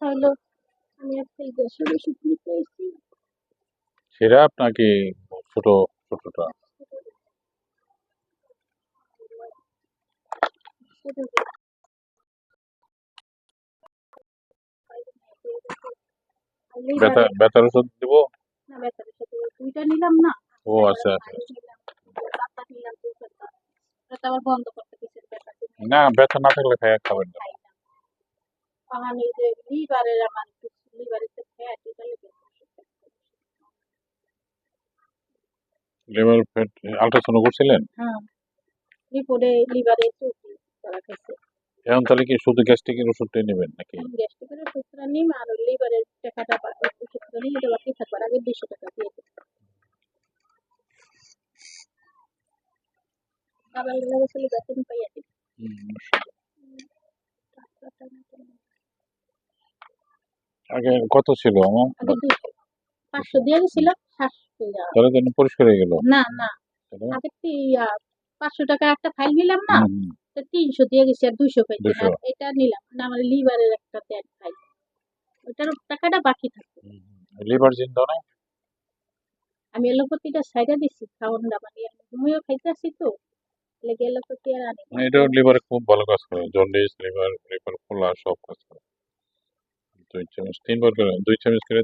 কথা হলো আমি একটা এই দেশের ওষুধ নিতে এসেছি। সিরাপ নাকি ছোট ছোটটা? ব্যথার ওষুধ দিব? না, ব্যথার ওষুধ দুইটা নিলাম না। ও আচ্ছা আচ্ছা। পাতা নিলাম দুইটা। ব্যথা আবার বন্ধ করতে দিচ্ছেন ব্যথা। না, ব্যথা না থাকলে খাবেন না। আমার যে লিভারের আমার লিভারের ফ্যাট এটা লিভার ফ্যাট আল্ট্রাসাউন্ড করছিলেন? হ্যাঁ, রিপোর্টে লিভারে চর্বি ধরা গেছে। এখন তাহলে কি শুধু গ্যাস্ট্রিকের ওষুধটাই নেবেন নাকি? গ্যাস্ট্রিকের ওষুধটা নিম আর লিভারের টাকাটা ওষুধটা নিলে এটা বাকি থাকবার আগে 200 টাকা দিয়ে দেবো। আবার এগুলো ছিল বেতন পাইয়া দিই। আগে কত ছিল আমার? আগে 500 দিয়ে গেছিল 700 যাওয়া। তাহলে কেন পরিষ্কার হয়ে গেল? না না, আগে 500 টাকা একটা ফাইল নিলাম না, তো 300 দিয়ে গেছি আর 200 পাইছি। আর এটা নিলাম না আমার লিভারের একটা ট্যাগ ফাইল, ওটার টাকাটা বাকি থাকে। লিভার জিন দাও না? আমি এলোপ্যাথিটা সাইডে দিছি খাওয়ান দাওয়া নিয়ে ঘুমিয়ে খাইতেছি তো লেগে এলোপ্যাথি আর আনি। এটা লিভারে খুব ভালো কাজ করে, জন্ডিস, লিভার ফোলা সব কাজ করে। 2 চামচ 3 বার করে 2 চামচ করে